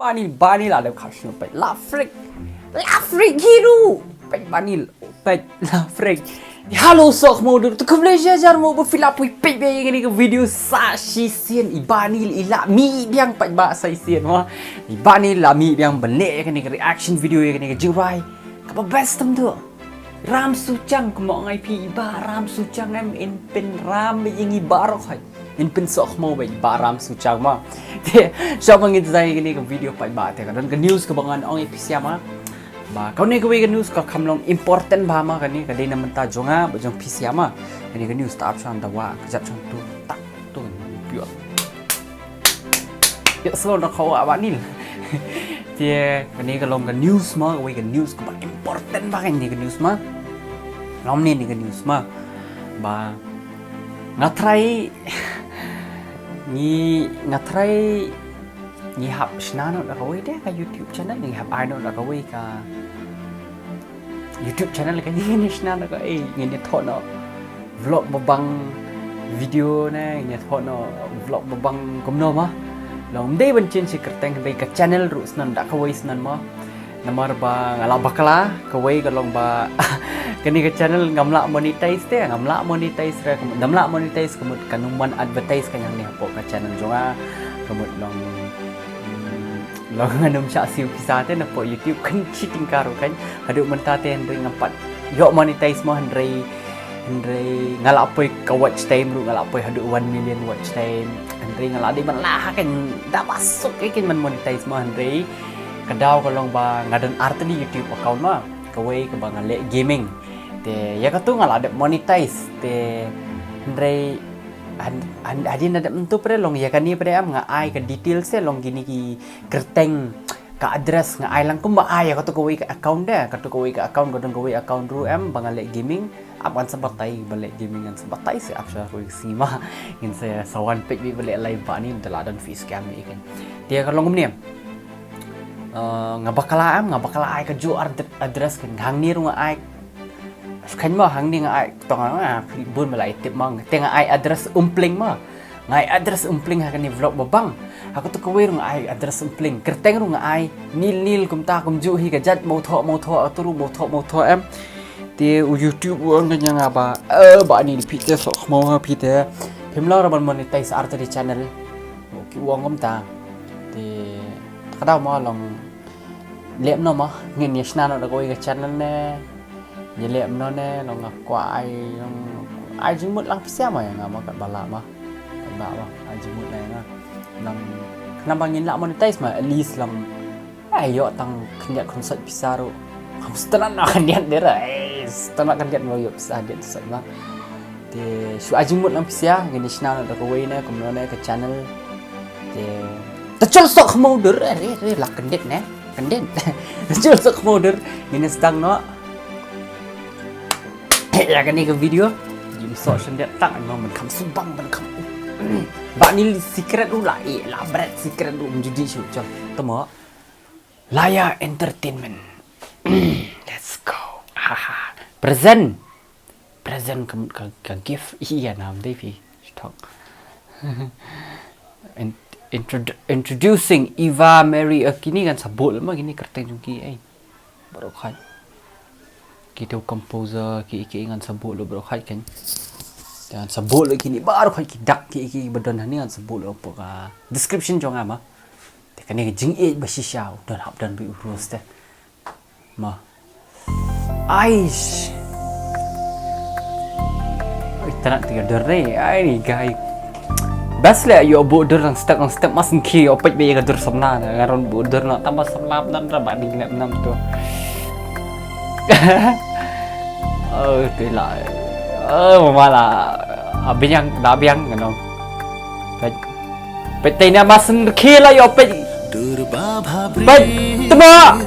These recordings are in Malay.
Bani lah ada khasnya pe la freak hiru pe bani pe la freak halo sohkhmow tu kebleja jar mo berfila pui pe ini ke video sashi sien ibani ila mi biang pe ba sai sien wa ibani la mi biang bene ke ni reaction video ke ni jirai apa best tu ram suchang kemo ngai pi ba ram suchang em in pen ram yingi barok hai in pen sohkhmow ba ram suchang ma te siapa ngin zai ke ni ke video pa ba te kan ke news ke bangan ong ipisia ma ba kau ni ke we ke news ka khamlong important ba ma kan ni ka dei na menta jonga ba jong pisia ma ni ke news ta apsan da wa kejap chong tu tak tu pio ya slow na kau awak ni te kan ni ke long ke news ma we ke news ke ba important ba kan ni ke news ma lom ni ke news ma ba ngatrai ni hap snano da kawai deh ka YouTube channel ni hap ai no da kawai ka YouTube channel ka ni snano ka ni thon no vlog babang video na ni thon no vlog babang komno ma long dei ban chen si kerteng dei ka channel ru snan da kawai snan ma namar ba ngala bakla kawai ka long ba kani ka channel ngamla monetize te ngamla monetize kemud kanuman advertise kanyang ni hapo ka channel jonga kemud long nganum sya siu kisah te na po YouTube kan cheating karo kan hadu menta te hendai ngampat yo monetize mo hendai ngala poi ka watch time ru ngala poi hadu 1 million watch time hendai ngala di man lah kan da masuk kan man monetize mo hendai kadau kalong ba ngadan art di YouTube account ma kawai ke bang le gaming te ya katu ngala ada monetize te hendai adin ada mentu pre long ya kan ni pre am ngai ke detail se long gini ki kerteng ka address ngai lang kum ba ya katu kawai ke account dah katu kawai ke account godong kawai account ru am bang le gaming apan sebatai balik gaming kan sebatai se apsa koi sima in se sawan pek bi balik live ba ni teladan fi scam ni kan dia kalong kum ni ngabakala ai ke jo address kan hang ni ru ngai kan ma hang ni ngai tong bun malai tip mang teng ai address umpling ma ngai address umpling ha kan ni vlog babang aku tu kawai ru ngai address umpling kerteng ru ngai nil kum ta kum ju hi ka jat mo tho aturu mo tho em te YouTube wang kan yang apa ba ni pite sohkhmow ha pite himla ra ban monetize art di channel ki wang kum ta te kadau ma long lem no ma ngin ni sna no da koi ka channel ne ni lem no ne long kwa ai jing mut lang pisia ma yang ma kat bala ma ai jing mut lai na lang kenapa ngin la monetize ma at least lang ayo tang kenya konsert pisaro ham setelah nak niat dera setelah kan niat mau yo pisa dia sai ma te su ai jing mut lang pisia ngin ni sna no da koi ne kum no ne ka channel te Tecul sohkhmow der re lah kendet ne kendet tecul sohkhmow der ini sedang no ya kan ni ke video jim so sendet tak no man kam subang man kam ba ni secret lu la la bread secret lu menjadi show jom temo Laya Entertainment let's go haha present kan gift iya nam dei pi talk introducing Eva Mary kini kan sabut mah gini kerteng jungki baru khai kita composer ki kan sabut lo baru khai kan dan sabut lo kini baru khai dak ki badan ni kan sabut lo apa ka description jong ama te kan ni JINGIEID BASHISHA dan hab dan bi urus te ma aish tanah tiga dere ai ni guys bas le yo border ang step mas ki opet be ga dur samna ngaron border na tambah samlap nan ra ba ding nam tu tu la mala abiang ngano pe na mas ki la yo opet tama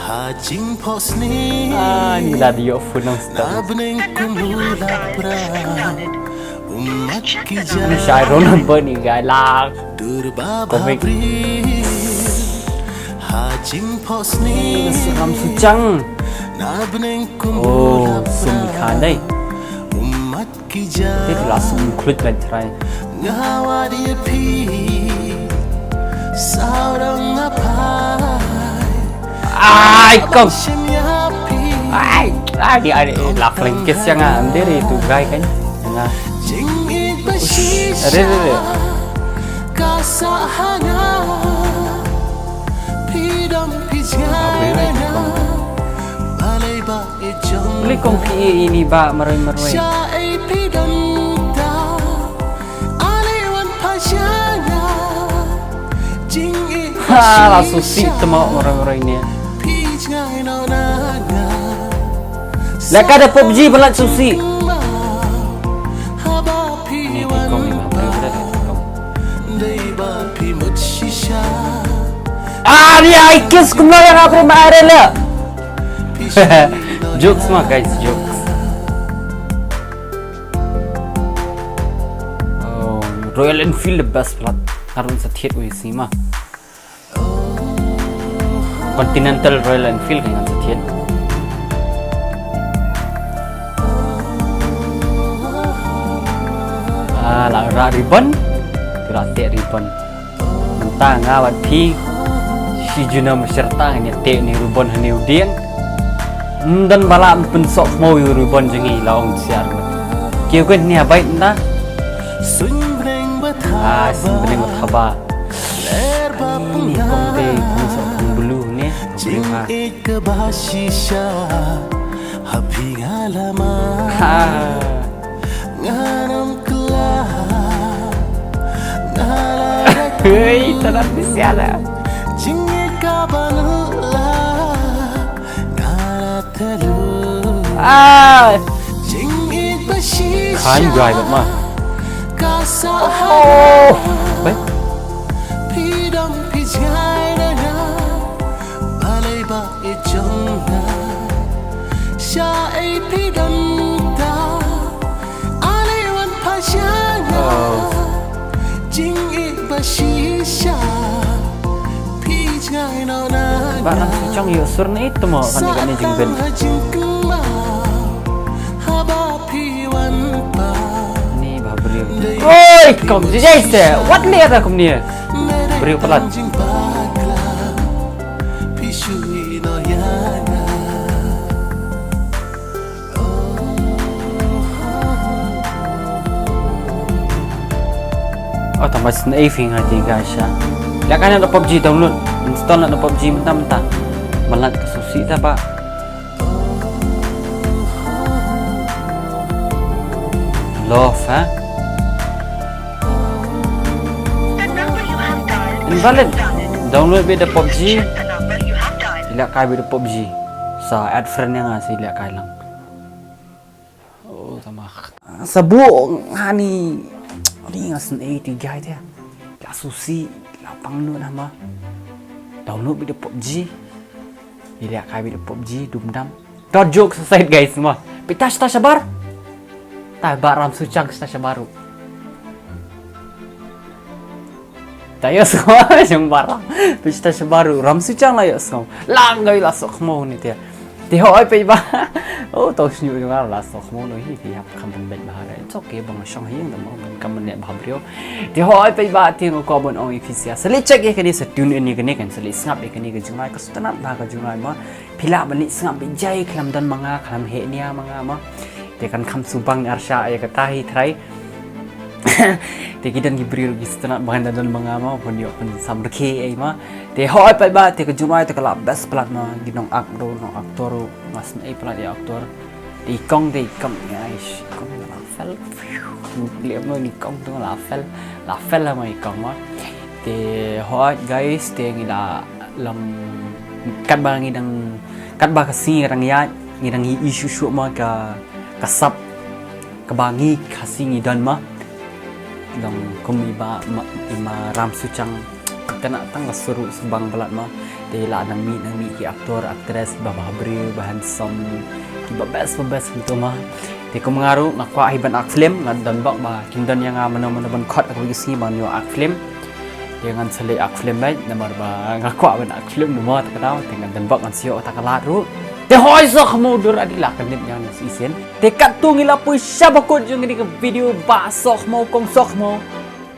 hajing posni ni la dio funang step ini syair number ni guys lah komik seram Suchiang oh sumikhan dai itu langsung kulit kan cerai Ai kong. Ai dia ada la flankes yang ambil itu guys kan. Ada. Beli kong PA ini ba meroy-meroy. Ha, la susi temo meroy-meroy ni. Lah kada PUBG belat susi. Ini kong ni ba dia ikis kumlo yang apa maare le. Jokes mah guys, jokes. Oh, Royal Enfield the best plat. Harun setiap wisi mah. Continental Royal Enfield dengan setiap. Lah ribbon. Gratis ribbon. Mentang awat pi. Si juna masyarakat hanya tek ni ribbon hanya udian. Dan malam pun sohkhmow ribbon jengi laung siar. Kau kan ni abai na? Sunbreng berkhaba. Ini konte konsol bulu ni. JINGIEID BASHISHA Happy Galama. Hei, tanah siapa? Kain gay bet mah. Oh, baik. Barang Suchiang yuk Swer ni itu mau kan ni jengben. Ni bah beriu. Oi, kau jadi se. What ni ada kau ni? Beriu pelan. Oh, tambah sniping hati guys ya. Lihat kan ada PUBG download. Install nak PUBG mentah-mentah. Melat ke susi tak pak? Love ha? Invalid. Download beda PUBG. Lihat kai beda PUBG. Sa add friend yang ngasih lihat kai lang. Oh sama. Sabuk hani. Ni ngasen ieid guys dia. Lihat susi. Lapang nu nama. Download video PUBG. Lihat kai video PUBG dumdam. Dot joke selesai guys semua. Pitas tas sabar. Tai baram Suchiang tas baru. Tayo semua yang barang. Pitas baru ram Suchiang lah ya semua. Langgai lah sohkhmow ni dia. Dia oi pe ba. Oh tau syu juga lah sohkhmow lo hi dia kamen bet bahara. It's okay bang syang hiang dah mau kamen net bahbrio. Dia oi pe ba tin ko bon ong ifisia. Seli check ye kani setun ini kani kan seli ngap ye kani ke jungai ka sutanat ba ka jungai ma. Pila bani ngap be jai klam dan manga klam he nia manga ma. Dia kan kam subang arsha ye katahi trai. Dia kidan gibrir gi sutanat bahan dan manga ma pun yo pun samrke ai ma. Dia oi pe ba te ke jungai te kala best plat ma ginong akro no aktor mas ai plat ya aktor. Di kong ya ish kong la fel. Lihat no ni kong tu la fel lah mai kong ma. Te hot guys te ngila lam kat ba ngidang kat ba kasi rang ya ngidang isu shu ma ka kasap kebangi kasi ngidan ma. Dong kumi ba ima ram Suchiang kena tang seru sebang belat ma. Te la nang mi ki aktor aktris ba bri bahan som ki ba best gitu ma. Te ko mengaru ngakwa hiban ak film ngan bak ba kindan yang mana-mana ban khot aku isi ban yo ak film. Dengan sele ak film bai namar ba ngakwa ban ak film no ma ta kadau dengan dan bak ngan sio ta kalat ru. Te hoi sohkhmow dur adila kanit yang isen. Te katung ila pu syabakut jung ni ke video ba sohkhmow kong sohkhmow.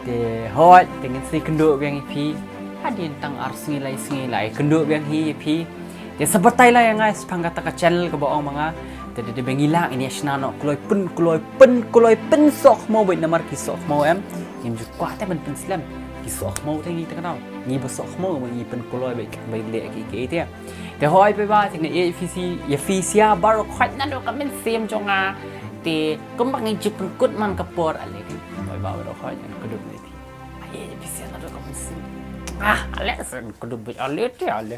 Te hoi dengan si kenduk yang ipi. Hadin tang ars ngilai kenduk yang hi ipi. Dia seperti lah yang guys panggata ke channel ke bawang mga tadi bengilang ini asnano kloy pen sohkhmow buat namar ki sohkhmow em yang juga kuat men pen slam ki sohkhmow tadi kita kenal ni ba sohkhmow ni pen kloy baik le ki itu yaแต่หอยไปว่าถึงในefisia baru kuat nado kamen sim jonga te kembang ngijip pengkut man kapor ale kan hoi ba baru kuat yang kedua ni efisia nado kamen sim ale sen kedua ale